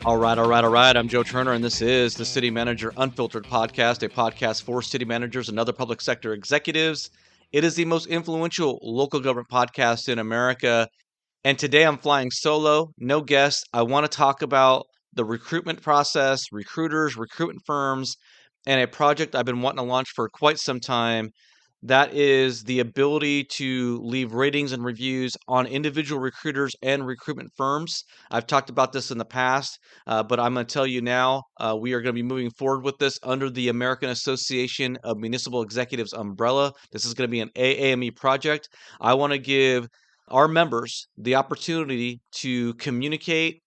All right. I'm Joe Turner, and this is the City Manager Unfiltered podcast, a podcast for city managers and other public sector executives. It is the most influential local government podcast in America. And today I'm flying solo, no guests. I want to talk about the recruitment process, recruiters, recruitment firms, and a project I've been wanting to launch for quite some time. That is the ability to leave ratings and reviews on individual recruiters and recruitment firms. I've talked about this in the past, but I'm going to tell you now we are going to be moving forward with this under the American Association of Municipal Executives umbrella. This is going to be an AAME project. I want to give our members the opportunity to communicate,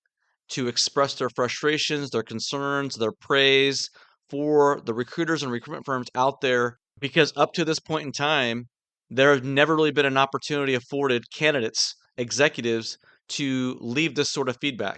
to express their frustrations, their concerns, their praise for the recruiters and recruitment firms out there, because up to this point in time, there has never really been an opportunity afforded candidates, executives, to leave this sort of feedback.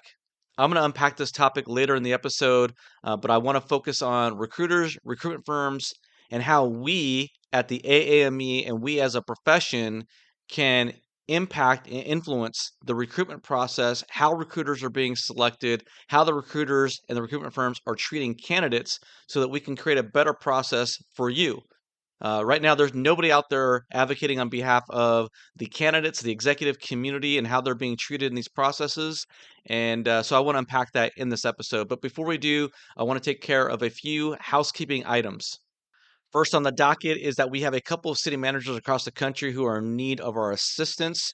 I'm going to unpack this topic later in the episode, but I want to focus on recruiters, recruitment firms, and how we at the AAME and we as a profession can impact and influence the recruitment process, how recruiters are being selected, how the recruiters and the recruitment firms are treating candidates so that we can create a better process for you. Right now, there's nobody out there advocating on behalf of the candidates, the executive community, and how they're being treated in these processes. And so I want to unpack that in this episode. But before we do, I want to take care of a few housekeeping items. First on the docket is that we have a couple of city managers across the country who are in need of our assistance.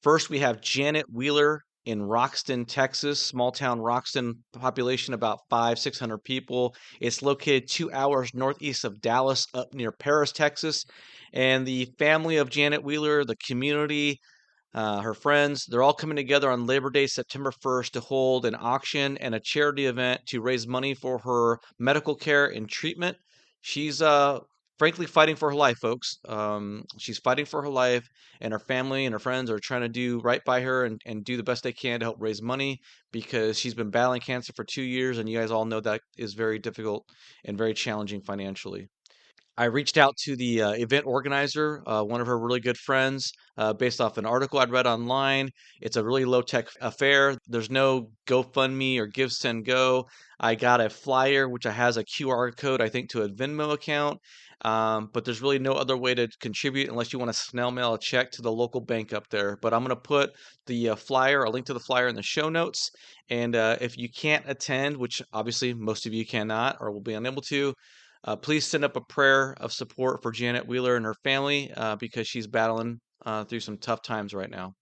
First, we have Janet Wheeler in Roxton, Texas, small town Roxton, population about 600 people. It's located 2 hours northeast of Dallas, up near Paris, Texas. And the family of Janet Wheeler, the community, her friends, they're all coming together on Labor Day, September 1st, to hold an auction and a charity event to raise money for her medical care and treatment. She's frankly fighting for her life, folks. She's fighting for her life, and her family and her friends are trying to do right by her and do the best they can to help raise money because she's been battling cancer for 2 years, and you guys all know that is very difficult and very challenging financially. I reached out to the event organizer, one of her really good friends, based off an article I'd read online. It's a really low tech affair. There's no GoFundMe or Give, Send, Go. I got a flyer which has a QR code, I think, to a Venmo account. But there's really no other way to contribute unless you want to snail mail a check to the local bank up there. But I'm going to put the flyer, a link to the flyer in the show notes. And if you can't attend, which obviously most of you cannot or will be unable to, please send up a prayer of support for Janet Wheeler and her family because she's battling through some tough times right now.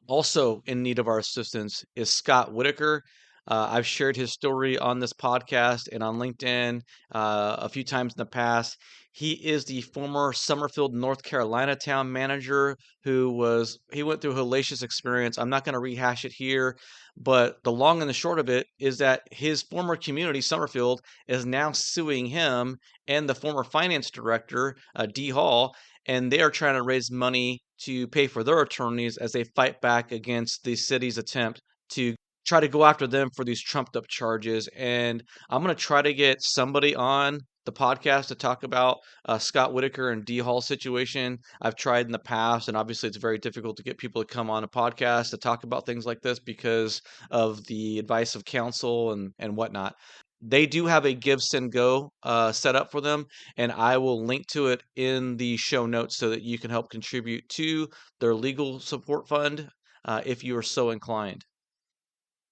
Also in need of our assistance is Scott Whitaker. I've shared his story on this podcast and on LinkedIn a few times in the past. He is the former Summerfield, North Carolina town manager he went through a hellacious experience. I'm not going to rehash it here, but the long and the short of it is that his former community, Summerfield, is now suing him and the former finance director, D. Hall, and they are trying to raise money to pay for their attorneys as they fight back against the city's attempt to try to go after them for these trumped up charges. And I'm going to try to get somebody on the podcast to talk about Scott Whitaker and D Hall situation. I've tried in the past, and obviously it's very difficult to get people to come on a podcast to talk about things like this because of the advice of counsel and whatnot. They do have a Give, Send, Go set up for them, and I will link to it in the show notes so that you can help contribute to their legal support fund if you are so inclined.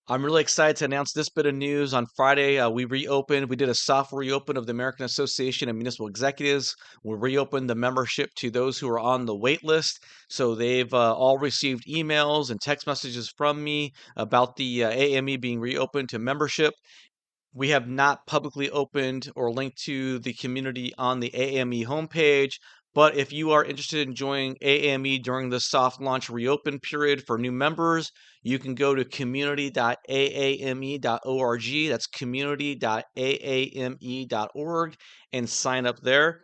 I'm really excited to announce this bit of news. On Friday, we reopened. We did a soft reopen of the American Association of Municipal Executives. We reopened the membership to those who are on the wait list. So they've all received emails and text messages from me about the AME being reopened to membership. We have not publicly opened or linked to the community on the AAME homepage, but if you are interested in joining AAME during the soft launch reopen period for new members, you can go to community.aame.org. That's community.aame.org and sign up there.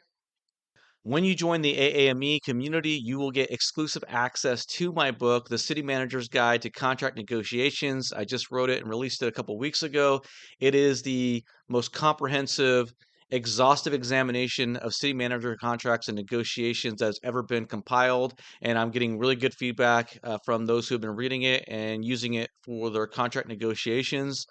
When you join the AAME community, you will get exclusive access to my book, The City Manager's Guide to Contract Negotiations. I just wrote it and released it a couple weeks ago. It is the most comprehensive exhaustive examination of city manager contracts and negotiations that's ever been compiled. And I'm getting really good feedback from those who have been reading it and using it for their contract negotiations.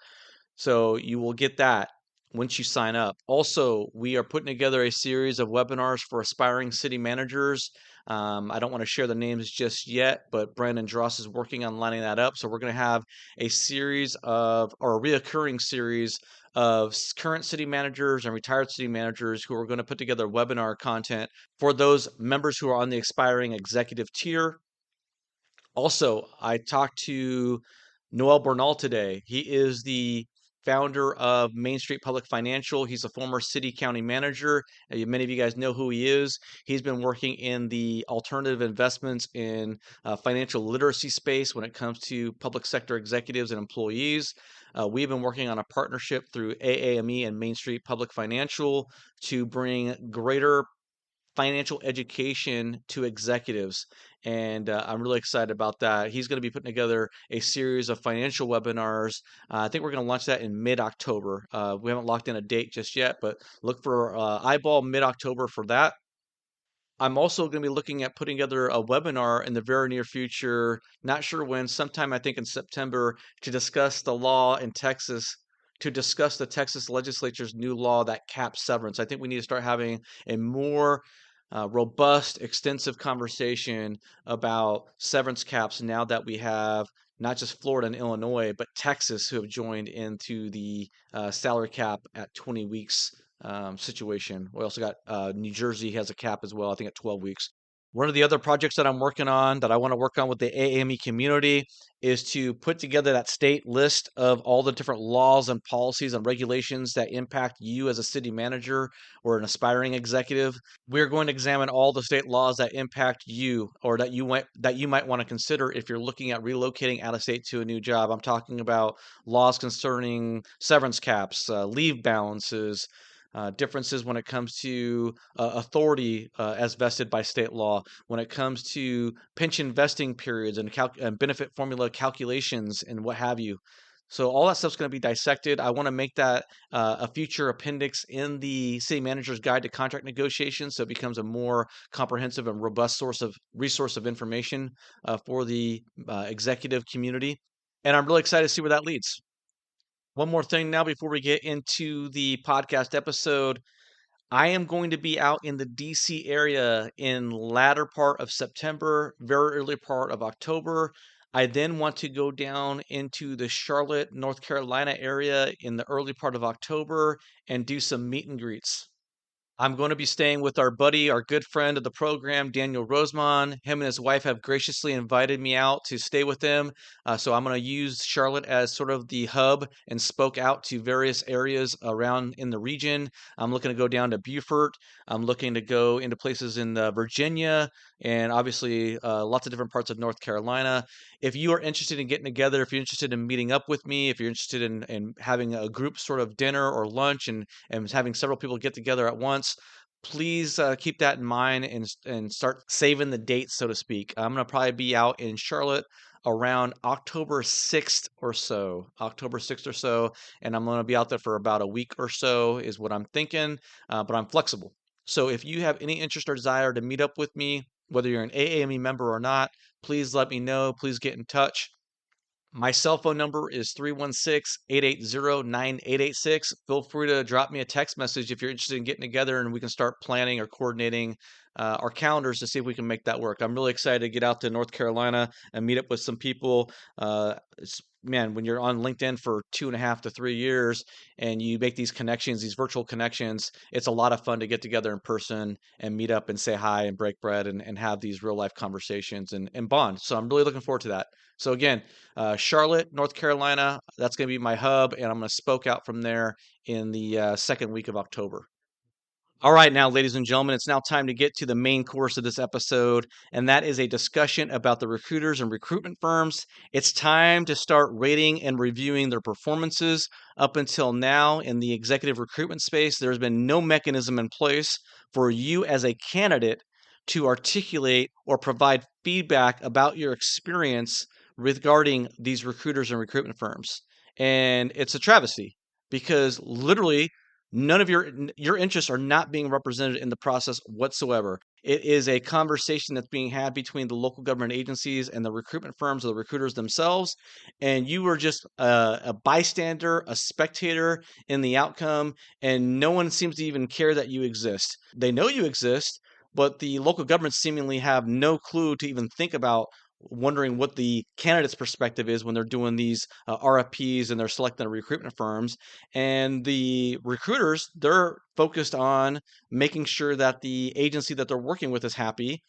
So you will get that once you sign up. Also, we are putting together a series of webinars for aspiring city managers. I don't want to share the names just yet, but Brandon Dross is working on lining that up. So we're going to have a series of, or a reoccurring series of current city managers and retired city managers who are going to put together webinar content for those members who are on the aspiring executive tier. Also, I talked to Noel Bernal today. He is the founder of Main Street Public Financial. He's a former city county manager. Many of you guys know who he is. He's been working in the alternative investments in financial literacy space when it comes to public sector executives and employees. We've been working on a partnership through AAME and Main Street Public Financial to bring greater financial education to executives. And I'm really excited about that. He's going to be putting together a series of financial webinars. I think we're going to launch that in mid-October. We haven't locked in a date just yet, but look for eyeball mid-October for that. I'm also going to be looking at putting together a webinar in the very near future, not sure when, sometime I think in September, to discuss the law in Texas, to discuss the Texas legislature's new law that caps severance. I think we need to start having a more robust, extensive conversation about severance caps now that we have not just Florida and Illinois, but Texas, who have joined into the salary cap at 20 weeks situation. We also got New Jersey has a cap as well, I think at 12 weeks. One of the other projects that I'm working on that I want to work on with the AAME community is to put together that state list of all the different laws and policies and regulations that impact you as a city manager or an aspiring executive. We're going to examine all the state laws that impact you or that you might want to consider if you're looking at relocating out of state to a new job. I'm talking about laws concerning severance caps, leave balances, differences when it comes to authority as vested by state law, when it comes to pension vesting periods and benefit formula calculations and what have you. So all that stuff's going to be dissected. I want to make that a future appendix in the City Manager's Guide to Contract Negotiations, so it becomes a more comprehensive and robust resource of information for the executive community. And I'm really excited to see where that leads. One more thing now before we get into the podcast episode. I am going to be out in the DC area in latter part of September, very early part of October. I then want to go down into the Charlotte, North Carolina area in the early part of October and do some meet and greets. I'm going to be staying with our buddy, our good friend of the program, Daniel Rosemond. Him and his wife have graciously invited me out to stay with them. So I'm going to use Charlotte as sort of the hub and spoke out to various areas around in the region. I'm looking to go down to Beaufort. I'm looking to go into places in Virginia and obviously lots of different parts of North Carolina. If you are interested in getting together, if you're interested in meeting up with me, if you're interested in having a group sort of dinner or lunch and having several people get together at once, please keep that in mind and start saving the dates, so to speak. I'm going to probably be out in Charlotte around October 6th or so, and I'm going to be out there for about a week or so is what I'm thinking, but I'm flexible. So if you have any interest or desire to meet up with me, whether you're an AAME member or not, please let me know. Please get in touch. My cell phone number is 316-880-9886. Feel free to drop me a text message if you're interested in getting together and we can start planning or coordinating our calendars to see if we can make that work. I'm really excited to get out to North Carolina and meet up with some people. Man, when you're on LinkedIn for 2.5 to 3 years and you make these connections, these virtual connections, it's a lot of fun to get together in person and meet up and say hi and break bread and have these real life conversations and bond. So I'm really looking forward to that. So again, Charlotte, North Carolina, that's going to be my hub, and I'm going to spoke out from there in the second week of October. All right, now, ladies and gentlemen, it's now time to get to the main course of this episode, and that is a discussion about the recruiters and recruitment firms. It's time to start rating and reviewing their performances. Up until now, in the executive recruitment space, there's been no mechanism in place for you as a candidate to articulate or provide feedback about your experience regarding these recruiters and recruitment firms. And it's a travesty because literally None of your interests are not being represented in the process whatsoever. It is a conversation that's being had between the local government agencies and the recruitment firms or the recruiters themselves, and you are just a bystander, a spectator in the outcome, and no one seems to even care that you exist. They know you exist, but the local governments seemingly have no clue to even think about wondering what the candidate's perspective is when they're doing these RFPs and they're selecting the recruitment firms. And the recruiters, they're focused on making sure that the agency that they're working with is happy,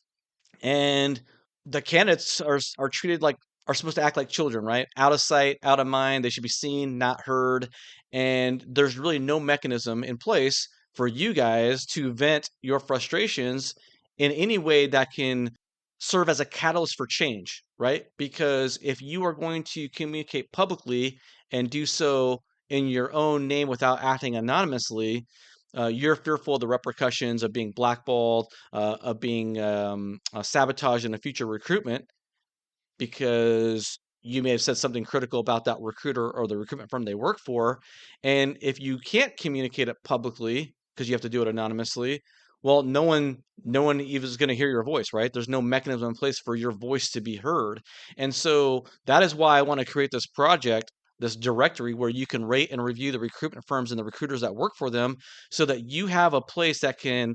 and the candidates are treated like are supposed to act like children, right? Out of sight, out of mind. They should be seen, not heard. And there's really no mechanism in place for you guys to vent your frustrations in any way that can serve as a catalyst for change, right? Because if you are going to communicate publicly and do so in your own name without acting anonymously, you're fearful of the repercussions of being blackballed, of being sabotaged in a future recruitment because you may have said something critical about that recruiter or the recruitment firm they work for. And if you can't communicate it publicly because you have to do it anonymously, well, no one even is going to hear your voice, right? There's no mechanism in place for your voice to be heard. And so that is why I want to create this project, this directory where you can rate and review the recruitment firms and the recruiters that work for them, so that you have a place that can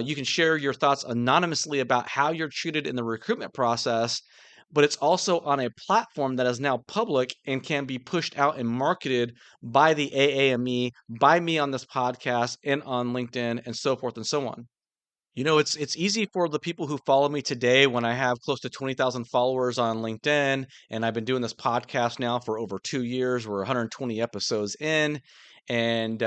you can share your thoughts anonymously about how you're treated in the recruitment process, but it's also on a platform that is now public and can be pushed out and marketed by the AAME, by me on this podcast and on LinkedIn and so forth and so on. It's easy for the people who follow me today when I have close to 20,000 followers on LinkedIn, and I've been doing this podcast now for over 2 years. We're 120 episodes in, and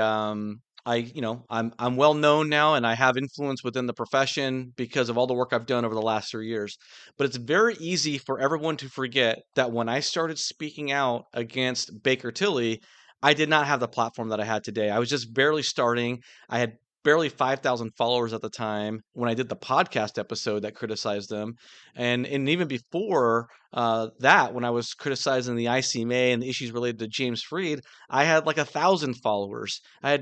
I'm well known now, and I have influence within the profession because of all the work I've done over the last 3 years. But it's very easy for everyone to forget that when I started speaking out against Baker Tilly, I did not have the platform that I had today. I was just barely starting. I had barely 5,000 followers at the time when I did the podcast episode that criticized them. And even before that, when I was criticizing the ICMA and the issues related to James Freed, I had like 1,000 followers. I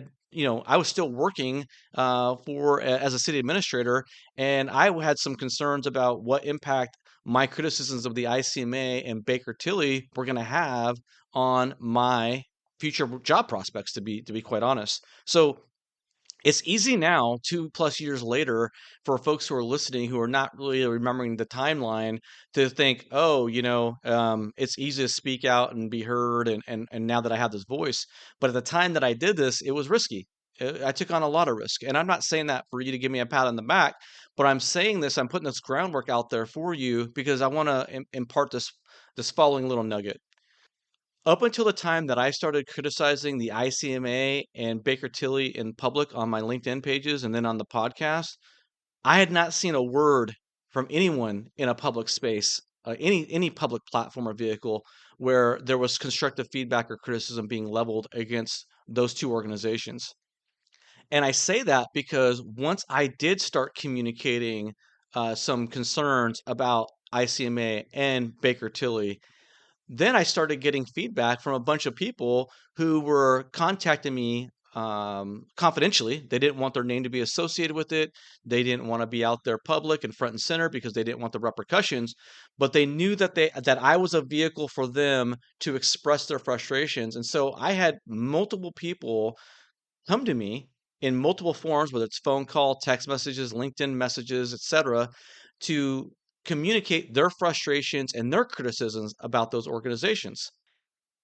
was still working as a city administrator, and I had some concerns about what impact my criticisms of the ICMA and Baker Tilly were going to have on my future job prospects, to be quite honest. So it's easy now, 2+ years later, for folks who are listening who are not really remembering the timeline to think, oh, it's easy to speak out and be heard, and now that I have this voice. But at the time that I did this, it was risky. I took on a lot of risk, and I'm not saying that for you to give me a pat on the back, but I'm saying this. I'm putting this groundwork out there for you because I want to impart this following little nugget. Up until the time that I started criticizing the ICMA and Baker Tilly in public on my LinkedIn pages and then on the podcast, I had not seen a word from anyone in a public space, any public platform or vehicle, where there was constructive feedback or criticism being leveled against those two organizations. And I say that because once I did start communicating some concerns about ICMA and Baker Tilly, then I started getting feedback from a bunch of people who were contacting me confidentially. They didn't want their name to be associated with it. They didn't want to be out there public and front and center because they didn't want the repercussions. But they knew that I was a vehicle for them to express their frustrations. And so I had multiple people come to me in multiple forms, whether it's phone call, text messages, LinkedIn messages, etc., to communicate their frustrations and their criticisms about those organizations.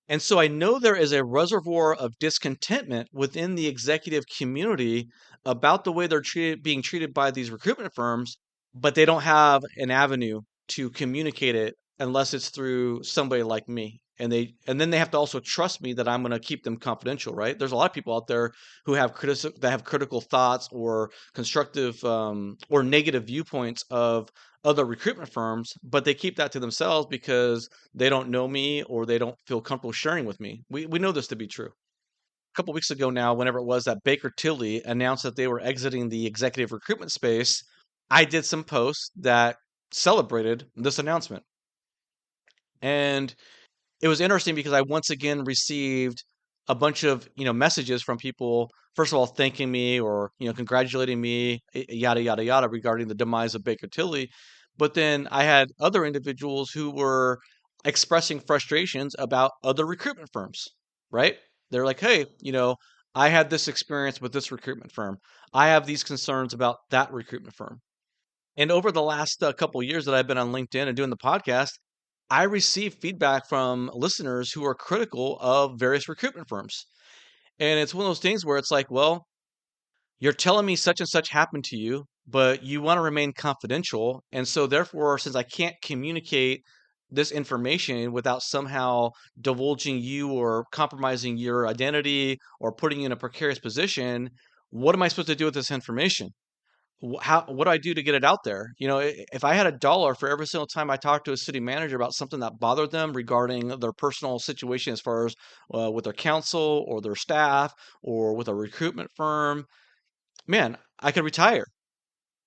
And so I know there is a reservoir of discontentment within the executive community about the way they're being treated by these recruitment firms, but they don't have an avenue to communicate it unless it's through somebody like me. And then they have to also trust me that I'm going to keep them confidential, right? There's a lot of people out there who have critical thoughts or constructive or negative viewpoints of other recruitment firms, but they keep that to themselves because they don't know me or they don't feel comfortable sharing with me. We know this to be true. A couple weeks ago now, whenever it was that Baker Tilly announced that they were exiting the executive recruitment space, I did some posts that celebrated this announcement. And it was interesting because I once again received a bunch of messages from people, first of all thanking me or congratulating me, yada yada yada, regarding the demise of Baker Tilly. But then I had other individuals who were expressing frustrations about other recruitment firms, right? They're like, hey, I had this experience with this recruitment firm. I have these concerns about that recruitment firm. And over the last couple years that I've been on LinkedIn and doing the podcast, I receive feedback from listeners who are critical of various recruitment firms. And it's one of those things where it's like, well, you're telling me such and such happened to you, but you want to remain confidential. And so, therefore, since I can't communicate this information without somehow divulging you or compromising your identity or putting you in a precarious position, what am I supposed to do with this information? What do I do to get it out there? If I had a dollar for every single time I talked to a city manager about something that bothered them regarding their personal situation, as far as with their council or their staff or with a recruitment firm, man, I could retire.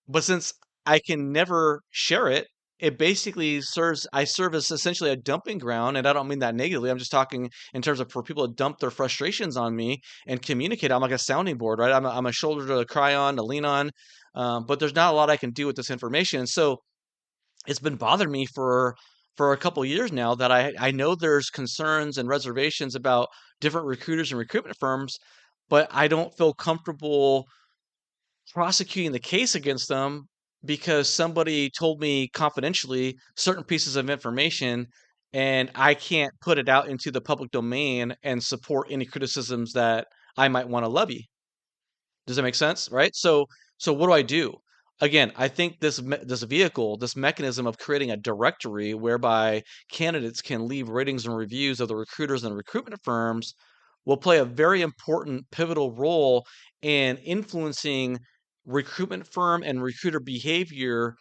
But since I can never share it, it basically I serve as essentially a dumping ground. And I don't mean that negatively. I'm just talking in terms of for people to dump their frustrations on me and communicate. I'm like a sounding board, right? I'm a shoulder to cry on, to lean on. But there's not a lot I can do with this information. So it's been bothering me for a couple years now that I know there's concerns and reservations about different recruiters and recruitment firms, but I don't feel comfortable prosecuting the case against them because somebody told me confidentially certain pieces of information, and I can't put it out into the public domain and support any criticisms that I might want to levy. Does that make sense? Right? So what do I do? Again, I think this vehicle, this mechanism of creating a directory whereby candidates can leave ratings and reviews of the recruiters and recruitment firms will play a very important pivotal role in influencing recruitment firm and recruiter behavior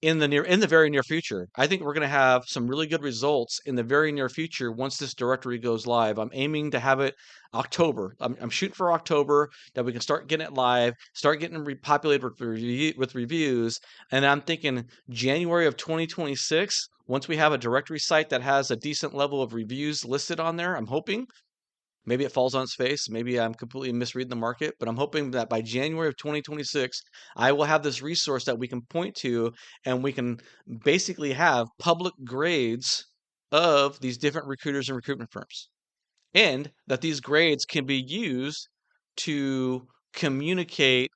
in the very near future. I think we're going to have some really good results in the very near future once this directory goes live. I'm aiming to have it October. I'm shooting for October, that we can start getting it live, start getting repopulated with reviews, and I'm thinking January of 2026. Once we have a directory site that has a decent level of reviews listed on there, I'm hoping. Maybe it falls on its face. Maybe I'm completely misreading the market, but I'm hoping that by January of 2026, I will have this resource that we can point to, and we can basically have public grades of these different recruiters and recruitment firms. And that these grades can be used to communicate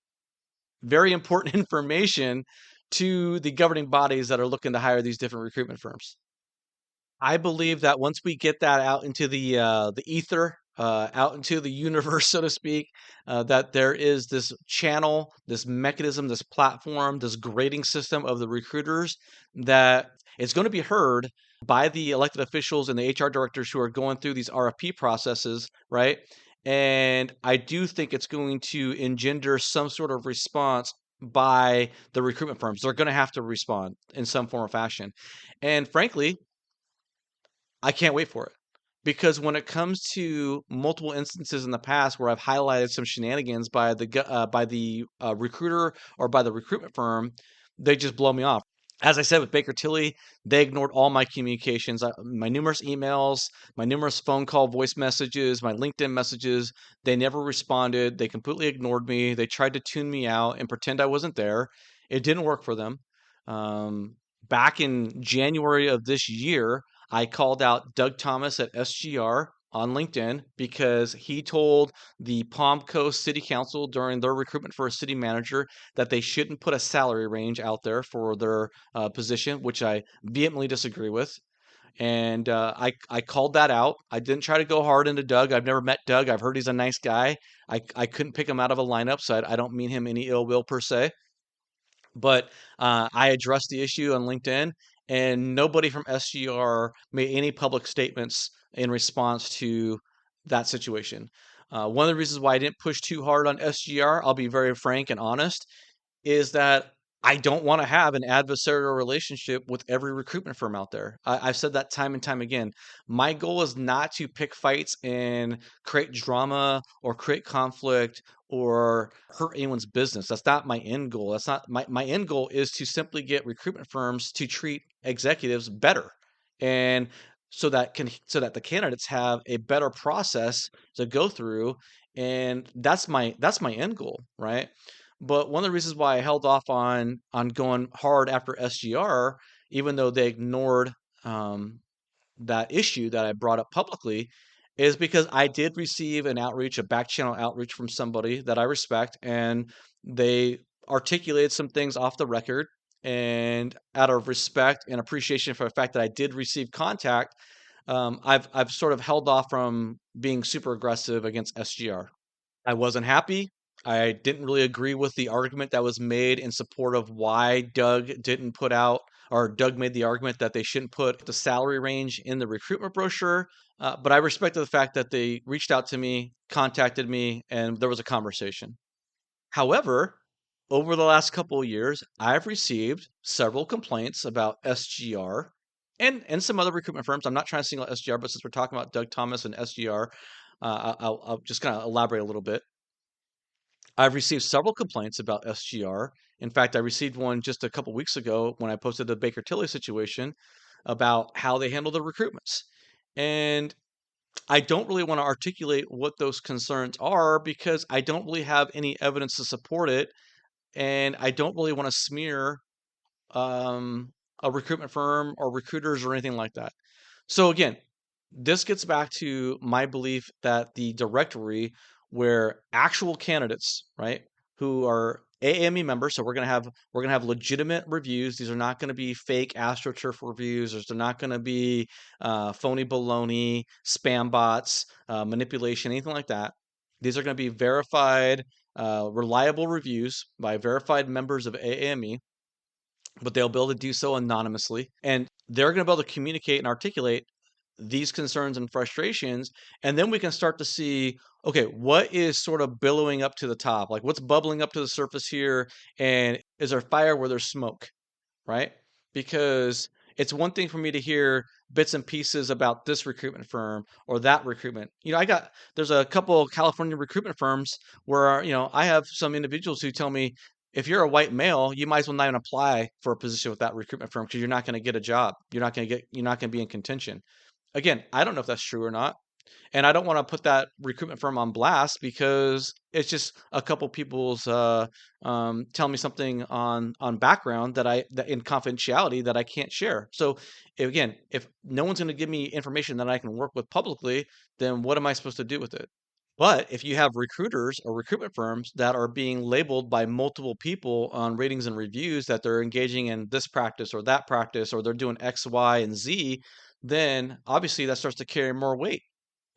very important information to the governing bodies that are looking to hire these different recruitment firms. I believe that once we get that out into the ether, out into the universe, so to speak, that there is this channel, this mechanism, this platform, this grading system of the recruiters, that it's going to be heard by the elected officials and the HR directors who are going through these RFP processes, right? And I do think it's going to engender some sort of response by the recruitment firms. They're going to have to respond in some form or fashion. And frankly, I can't wait for it. Because when it comes to multiple instances in the past where I've highlighted some shenanigans by the recruiter or by the recruitment firm, they just blow me off. As I said with Baker Tilly, they ignored all my communications, my numerous emails, my numerous phone call, voice messages, my LinkedIn messages. They never responded. They completely ignored me. They tried to tune me out and pretend I wasn't there. It didn't work for them. Back in January of this year, I called out Doug Thomas at SGR on LinkedIn because he told the Palm Coast City Council during their recruitment for a city manager that they shouldn't put a salary range out there for their position, which I vehemently disagree with. And I called that out. I didn't try to go hard into Doug. I've never met Doug. I've heard he's a nice guy. I couldn't pick him out of a lineup, so I don't mean him any ill will per se. But I addressed the issue on LinkedIn, and nobody from SGR made any public statements in response to that situation. One of the reasons why I didn't push too hard on SGR, I'll be very frank and honest, is that I don't want to have an adversarial relationship with every recruitment firm out there. I've said that time and time again. My goal is not to pick fights and create drama or create conflict or hurt anyone's business. That's not my end goal. That's not my end goal is to simply get recruitment firms to treat executives better. And so that the candidates have a better process to go through, and that's my end goal, right? But one of the reasons why I held off on going hard after SGR, even though they ignored um, that issue that I brought up publicly, is because I did receive an outreach, a back channel outreach from somebody that I respect, and they articulated some things off the record. And out of respect and appreciation for the fact that I did receive contact, I've sort of held off from being super aggressive against SGR. I wasn't happy. I didn't really agree with the argument that was made in support of why Doug didn't put out, or Doug made the argument that they shouldn't put the salary range in the recruitment brochure. But I respected the fact that they reached out to me, contacted me, and there was a conversation. However, over the last couple of years, I've received several complaints about SGR and some other recruitment firms. I'm not trying to single out SGR, but since we're talking about Doug Thomas and SGR, I'll just kind of elaborate a little bit. I've received several complaints about SGR. In fact, I received one just a couple weeks ago when I posted the Baker Tilly situation about how they handle the recruitments. And I don't really want to articulate what those concerns are because I don't really have any evidence to support it. And I don't really want to smear um, a recruitment firm or recruiters or anything like that. So again, this gets back to my belief that the directory where actual candidates, right, who are AAME members, so we're gonna have legitimate reviews. These are not going to be fake AstroTurf reviews. They're not going to be phony baloney, spam bots, manipulation, anything like that. These are going to be verified, reliable reviews by verified members of AAME, but they'll be able to do so anonymously. And they're going to be able to communicate and articulate these concerns and frustrations. And then we can start to see, okay, what is sort of billowing up to the top? Like what's bubbling up to the surface here? And is there fire where there's smoke? Right? Because it's one thing for me to hear bits and pieces about this recruitment firm or that recruitment. There's a couple of California recruitment firms where, I have some individuals who tell me if you're a white male, you might as well not even apply for a position with that recruitment firm because you're not going to get a job. You're not going to be in contention. Again, I don't know if that's true or not. And I don't want to put that recruitment firm on blast because it's just a couple people's tell me something on background that in confidentiality that I can't share. So again, if no one's going to give me information that I can work with publicly, then what am I supposed to do with it? But if you have recruiters or recruitment firms that are being labeled by multiple people on ratings and reviews that they're engaging in this practice or that practice, or they're doing X, Y, and Z, then obviously that starts to carry more weight.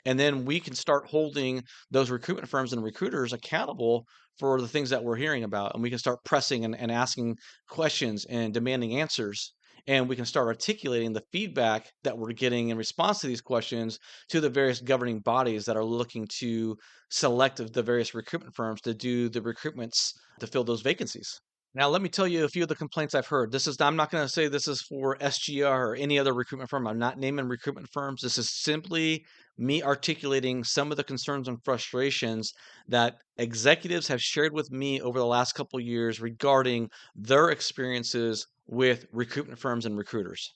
And then we can start holding those recruitment firms and recruiters accountable for the things that we're hearing about. And we can start pressing and asking questions and demanding answers. And we can start articulating the feedback that we're getting in response to these questions to the various governing bodies that are looking to select the various recruitment firms to do the recruitments to fill those vacancies. Now, let me tell you a few of the complaints I've heard. I'm not going to say this is for SGR or any other recruitment firm. I'm not naming recruitment firms. This is simply me articulating some of the concerns and frustrations that executives have shared with me over the last couple of years regarding their experiences with recruitment firms and recruiters.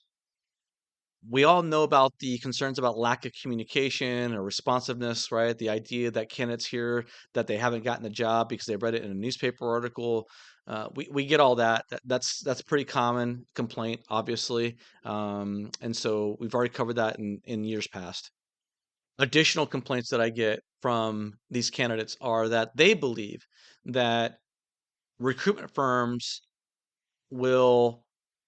We all know about the concerns about lack of communication or responsiveness, right? The idea that candidates hear that they haven't gotten a job because they read it in a newspaper article. We get all that. That's a pretty common complaint, obviously, and so we've already covered that in years past. Additional complaints that I get from these candidates are that they believe that recruitment firms will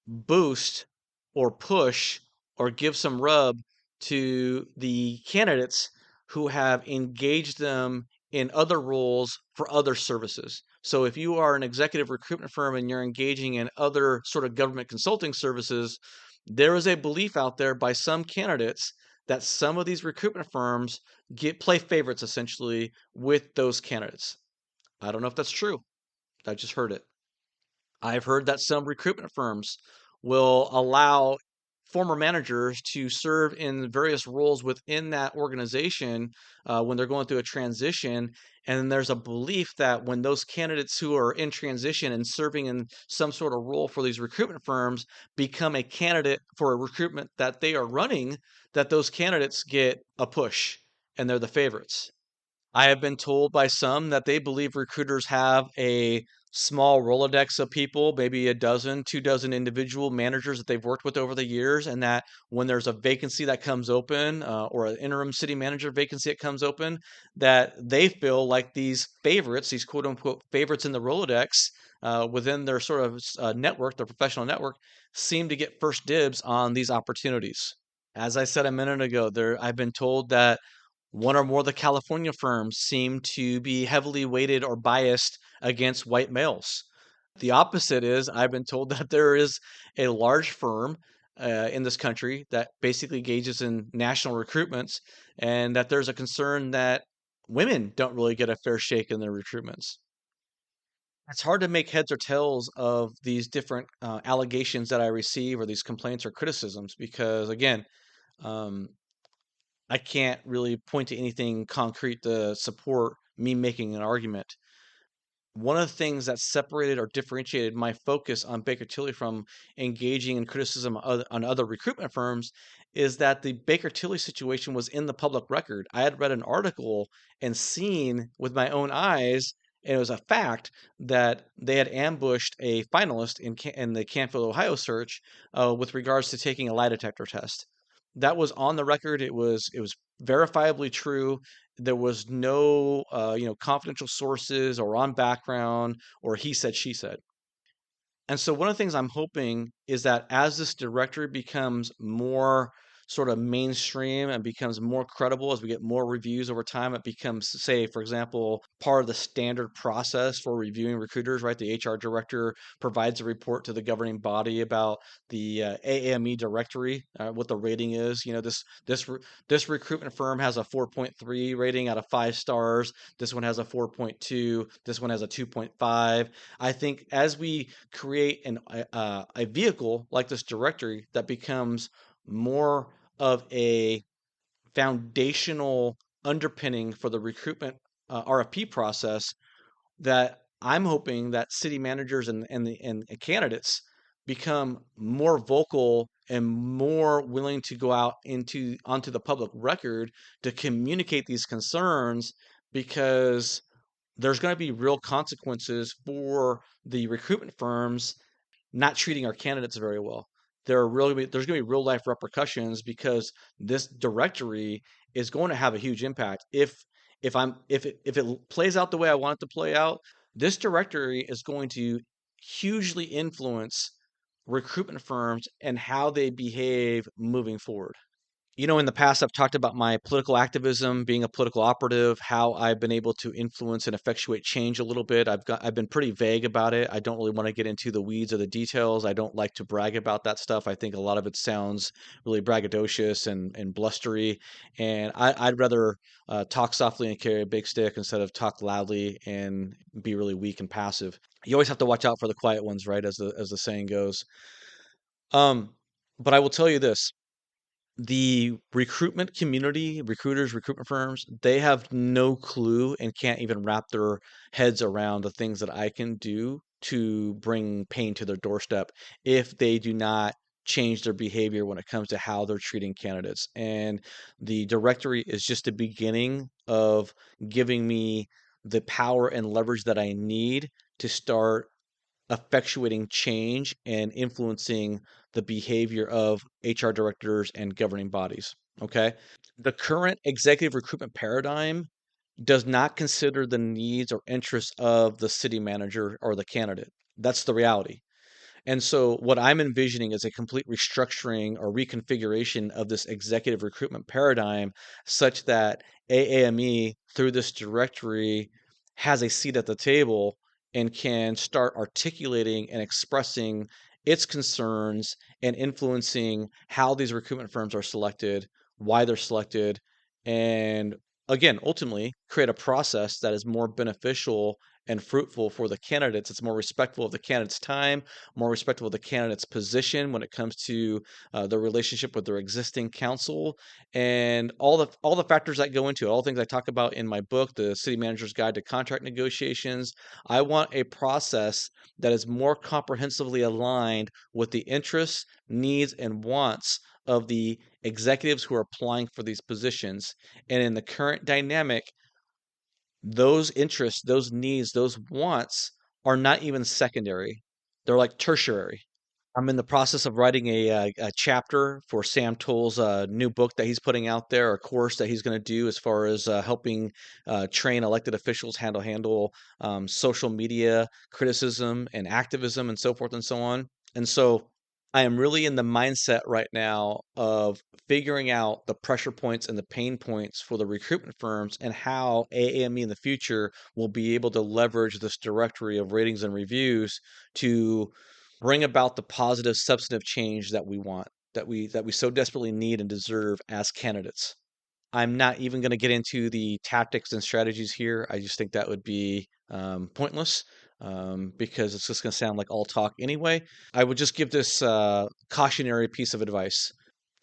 boost or push or give some rub to the candidates who have engaged them in other roles for other services. So if you are an executive recruitment firm and you're engaging in other sort of government consulting services, there is a belief out there by some candidates that some of these recruitment firms get play favorites essentially with those candidates. I don't know if that's true. I just heard it. I've heard that some recruitment firms will allow former managers to serve in various roles within that organization when they're going through a transition. And there's a belief that when those candidates who are in transition and serving in some sort of role for these recruitment firms become a candidate for a recruitment that they are running, that those candidates get a push and they're the favorites. I have been told by some that they believe recruiters have a small Rolodex of people, maybe a dozen, 2 dozen individual managers that they've worked with over the years, and that when there's a vacancy that comes open or an interim city manager vacancy that comes open, that they feel like these favorites, these quote unquote favorites in the Rolodex within their sort of network, their professional network, seem to get first dibs on these opportunities. As I said a minute ago, I've been told that one or more of the California firms seem to be heavily weighted or biased against white males. The opposite is I've been told that there is a large firm in this country that basically engages in national recruitments, and that there's a concern that women don't really get a fair shake in their recruitments. It's hard to make heads or tails of these different allegations that I receive or these complaints or criticisms because, again, um, I can't really point to anything concrete to support me making an argument. One of the things that separated or differentiated my focus on Baker Tilly from engaging in criticism on other recruitment firms is that the Baker Tilly situation was in the public record. I had read an article and seen with my own eyes, and it was a fact that they had ambushed a finalist in the Canfield, Ohio search with regards to taking a lie detector test. That was on the record. It was verifiably true. There was no confidential sources or on background or he said she said. And so one of the things I'm hoping is that as this directory becomes more sort of mainstream and becomes more credible as we get more reviews over time, it becomes, say, for example, part of the standard process for reviewing recruiters, right? The HR director provides a report to the governing body about the AAME directory, what the rating is. This recruitment firm has a 4.3 rating out of 5 stars. This one has a 4.2. This one has a 2.5. I think as we create a vehicle like this directory that becomes more of a foundational underpinning for the recruitment RFP process, that I'm hoping that city managers and candidates become more vocal and more willing to go out onto the public record to communicate these concerns, because there's going to be real consequences for the recruitment firms not treating our candidates very well. There's going to be real life repercussions because this directory is going to have a huge impact. If it plays out the way I want it to play out, this directory is going to hugely influence recruitment firms and how they behave moving forward. In the past, I've talked about my political activism, being a political operative, how I've been able to influence and effectuate change a little bit. I've been pretty vague about it. I don't really want to get into the weeds or the details. I don't like to brag about that stuff. I think a lot of it sounds really braggadocious and blustery. And I'd rather talk softly and carry a big stick instead of talk loudly and be really weak and passive. You always have to watch out for the quiet ones, right? As the saying goes. Um, but I will tell you this: the recruitment community, recruiters, recruitment firms, they have no clue and can't even wrap their heads around the things that I can do to bring pain to their doorstep if they do not change their behavior when it comes to how they're treating candidates. And the directory is just the beginning of giving me the power and leverage that I need to start effectuating change and influencing the behavior of HR directors and governing bodies. Okay. The current executive recruitment paradigm does not consider the needs or interests of the city manager or the candidate. That's the reality. And so, what I'm envisioning is a complete restructuring or reconfiguration of this executive recruitment paradigm such that AAME, through this directory, has a seat at the table and can start articulating and expressing its concerns and influencing how these recruitment firms are selected, why they're selected, and again, ultimately create a process that is more beneficial and fruitful for the candidates. It's more respectful of the candidate's time, more respectful of the candidate's position when it comes to their relationship with their existing council, and all the factors that go into it. All the things I talk about in my book, The City Manager's Guide to Contract Negotiations. I want a process that is more comprehensively aligned with the interests, needs, and wants of the executives who are applying for these positions. And in the current dynamic, those interests, those needs, those wants are not even secondary. They're like tertiary. I'm in the process of writing a chapter for Sam Toll's new book that he's putting out there, a course that he's going to do as far as helping train elected officials handle social media criticism and activism and so forth and so on. And so I am really in the mindset right now of figuring out the pressure points and the pain points for the recruitment firms and how AAME in the future will be able to leverage this directory of ratings and reviews to bring about the positive substantive change that we want, that we so desperately need and deserve as candidates. I'm not even going to get into the tactics and strategies here. I just think that would be pointless because it's just going to sound like all talk anyway. I would just give this cautionary piece of advice.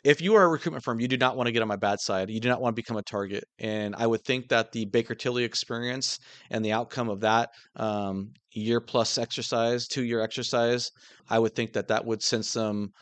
If you are a recruitment firm, you do not want to get on my bad side. You do not want to become a target. And I would think that the Baker Tilly experience and the outcome of that year plus exercise, 2 year exercise, I would think that that would send some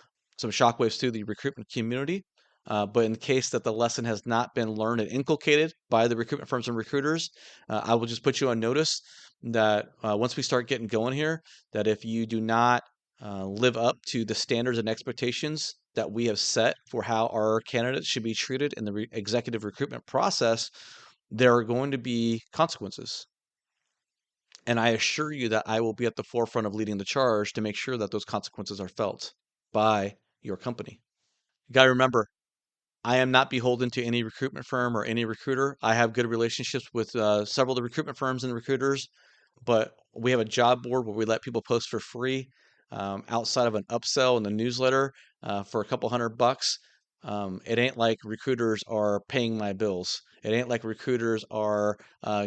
shockwaves through the recruitment community. But in case that the lesson has not been learned and inculcated by the recruitment firms and recruiters, I will just put you on notice that once we start getting going here, that if you do not live up to the standards and expectations that we have set for how our candidates should be treated in the executive recruitment process, there are going to be consequences. And I assure you that I will be at the forefront of leading the charge to make sure that those consequences are felt by your company. You got to remember, I am not beholden to any recruitment firm or any recruiter. I have good relationships with several of the recruitment firms and recruiters, but we have a job board where we let people post for free outside of an upsell in the newsletter for a couple $100. It ain't like recruiters are paying my bills. It ain't like recruiters are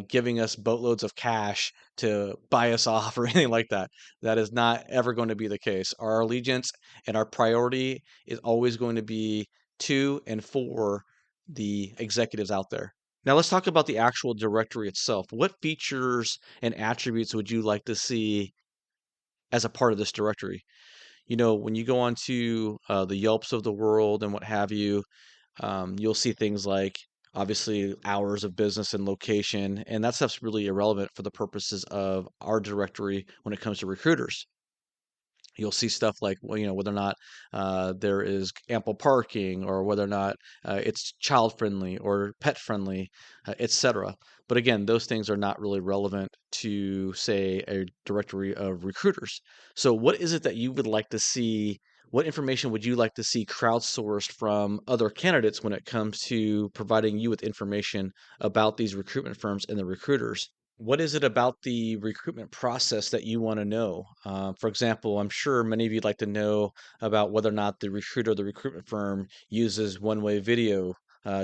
giving us boatloads of cash to buy us off or anything like that. That is not ever going to be the case. Our allegiance and our priority is always going to be to and for the executives out there. Now let's talk about the actual directory itself. What features and attributes would you like to see as a part of this directory? When you go on to the Yelps of the world and what have you, you'll see things like obviously hours of business and location, and that stuff's really irrelevant for the purposes of our directory when it comes to recruiters. You'll see stuff like, well, whether or not there is ample parking, or whether or not it's child friendly or pet friendly, etc. But again, those things are not really relevant to, say, a directory of recruiters. So, what is it that you would like to see? What information would you like to see crowdsourced from other candidates when it comes to providing you with information about these recruitment firms and the recruiters? What is it about the recruitment process that you want to know? For example, I'm sure many of you'd like to know about whether or not the recruiter or the recruitment firm uses one-way video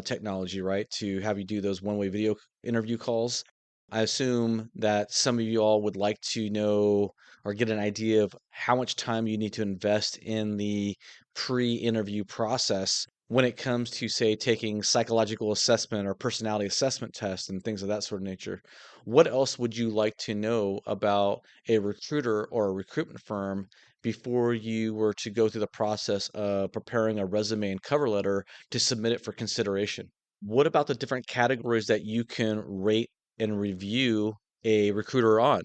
technology, right, to have you do those one-way video interview calls. I assume that some of you all would like to know or get an idea of how much time you need to invest in the pre-interview process when it comes to, say, taking psychological assessment or personality assessment tests and things of that sort of nature. What else would you like to know about a recruiter or a recruitment firm before you were to go through the process of preparing a resume and cover letter to submit it for consideration? What about the different categories that you can rate and review a recruiter on?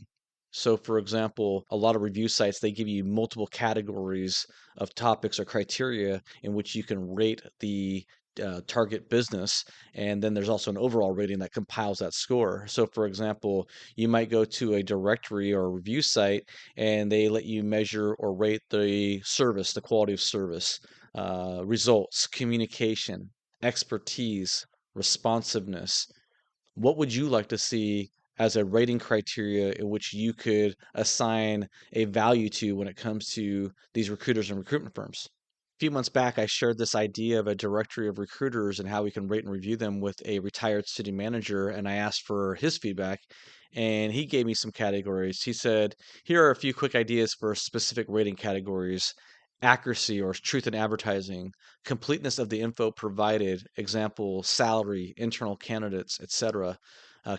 So, for example, a lot of review sites, they give you multiple categories of topics or criteria in which you can rate the target business. And then there's also an overall rating that compiles that score. So, for example, you might go to a directory or a review site and they let you measure or rate the service, the quality of service, results, communication, expertise, responsiveness. What would you like to see as a rating criteria in which you could assign a value to when it comes to these recruiters and recruitment firms? few months back, I shared this idea of a directory of recruiters and how we can rate and review them with a retired city manager. And I asked for his feedback, and he gave me some categories. He said, here are a few quick ideas for specific rating categories: accuracy or truth in advertising, completeness of the info provided, example, salary, internal candidates, etc.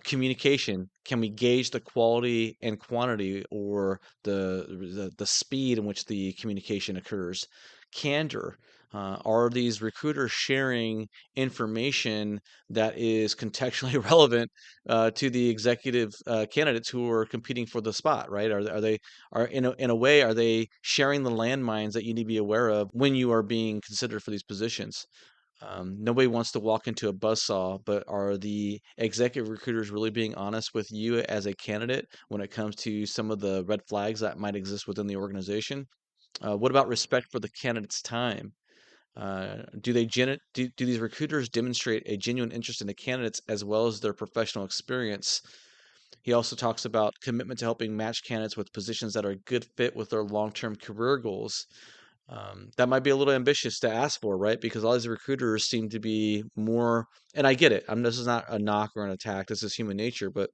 Communication, can we gauge the quality and quantity or the speed in which the communication occurs? Candor, are these recruiters sharing information that is contextually relevant to the executive candidates who are competing for the spot, right? Are they are in a way, are they sharing the landmines that you need to be aware of when you are being considered for these positions? Nobody wants to walk into a buzzsaw, but are the executive recruiters really being honest with you as a candidate when it comes to some of the red flags that might exist within the organization? What about respect for the candidate's time? Do these recruiters demonstrate a genuine interest in the candidates as well as their professional experience? He also talks about commitment to helping match candidates with positions that are a good fit with their long-term career goals. That might be a little ambitious to ask for, right? Because all these recruiters seem to be more, and I get it. This is not a knock or an attack. This is human nature, but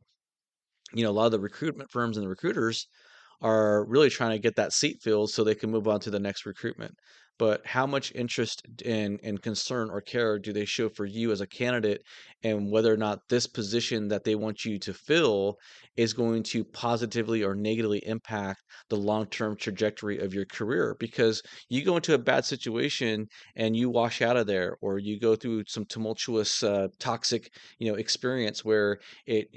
a lot of the recruitment firms and the recruiters are really trying to get that seat filled so they can move on to the next recruitment. But how much interest and concern or care do they show for you as a candidate, and whether or not this position that they want you to fill is going to positively or negatively impact the long-term trajectory of your career? Because you go into a bad situation and you wash out of there, or you go through some tumultuous, toxic, experience where it,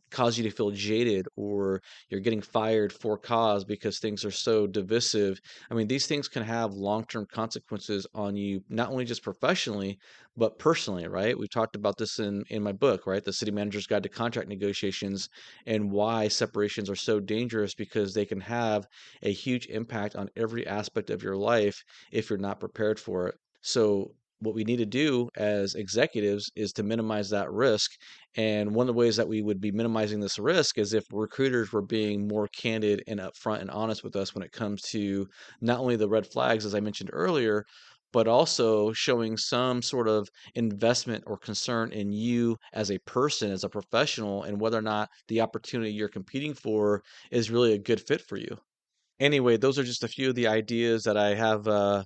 causes you to feel jaded, or you're getting fired for cause because things are so divisive. I mean, these things can have long-term consequences on you, not only just professionally, but personally, right? We've talked about this in my book, right? The City Manager's Guide to Contract Negotiations, and why separations are so dangerous, because they can have a huge impact on every aspect of your life if you're not prepared for it. So what we need to do as executives is to minimize that risk. And one of the ways that we would be minimizing this risk is if recruiters were being more candid and upfront and honest with us when it comes to not only the red flags, as I mentioned earlier, but also showing some sort of investment or concern in you as a person, as a professional, and whether or not the opportunity you're competing for is really a good fit for you. Anyway, those are just a few of the ideas that I have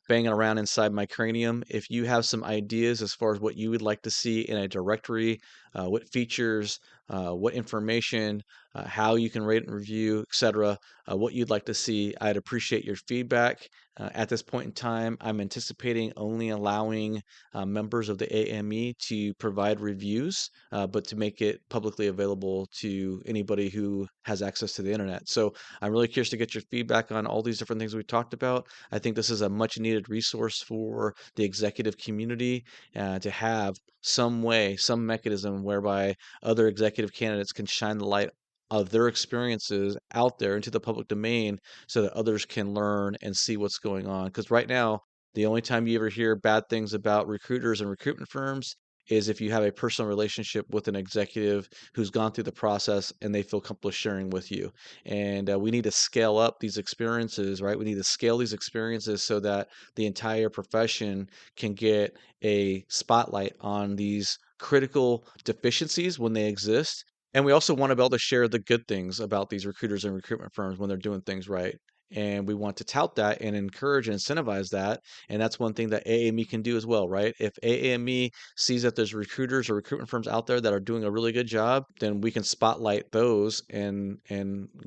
banging around inside my cranium. If you have some ideas as far as what you would like to see in a directory, what features, what information, how you can rate and review, etc., what you'd like to see, I'd appreciate your feedback. At this point in time, I'm anticipating only allowing members of the AAME to provide reviews, but to make it publicly available to anybody who has access to the internet. So I'm really curious to get your feedback on all these different things we talked about. I think this is a much needed resource for the executive community, to have some way, some mechanism whereby other executive candidates can shine the light of their experiences out there into the public domain, so that others can learn and see what's going on. Because right now, the only time you ever hear bad things about recruiters and recruitment firms is if you have a personal relationship with an executive who's gone through the process and they feel comfortable sharing with you. And we need to scale up these experiences, right? We need to scale these experiences so that the entire profession can get a spotlight on these critical deficiencies when they exist. And we also want to be able to share the good things about these recruiters and recruitment firms when they're doing things right. And we want to tout that and encourage and incentivize that. And that's one thing that AAME can do as well, right? If AAME sees that there's recruiters or recruitment firms out there that are doing a really good job, then we can spotlight those and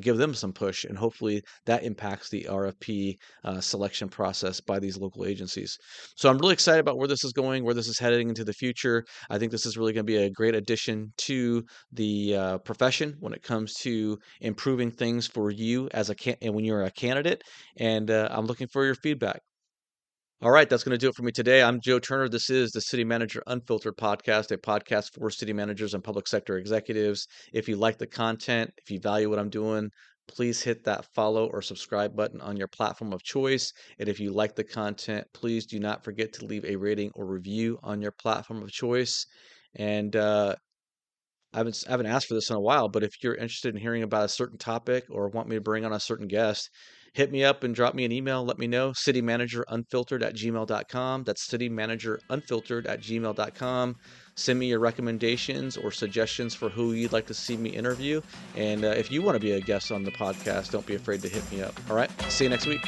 give them some push, and hopefully that impacts the RFP selection process by these local agencies. So I'm really excited about where this is going, where this is heading into the future. I think this is really going to be a great addition to the profession when it comes to improving things for you as and when you're a candidate. And I'm looking for your feedback. All right, that's going to do it for me today. I'm Joe Turner. This is the City Manager Unfiltered podcast, a podcast for city managers and public sector executives. If you like the content, if you value what I'm doing, please hit that follow or subscribe button on your platform of choice. And if you like the content, please do not forget to leave a rating or review on your platform of choice. And I haven't asked for this in a while, but if you're interested in hearing about a certain topic or want me to bring on a certain guest, hit me up and drop me an email. Let me know. citymanagerunfiltered@gmail.com. That's citymanagerunfiltered@gmail.com. Send me your recommendations or suggestions for who you'd like to see me interview. And if you want to be a guest on the podcast, don't be afraid to hit me up. All right. See you next week.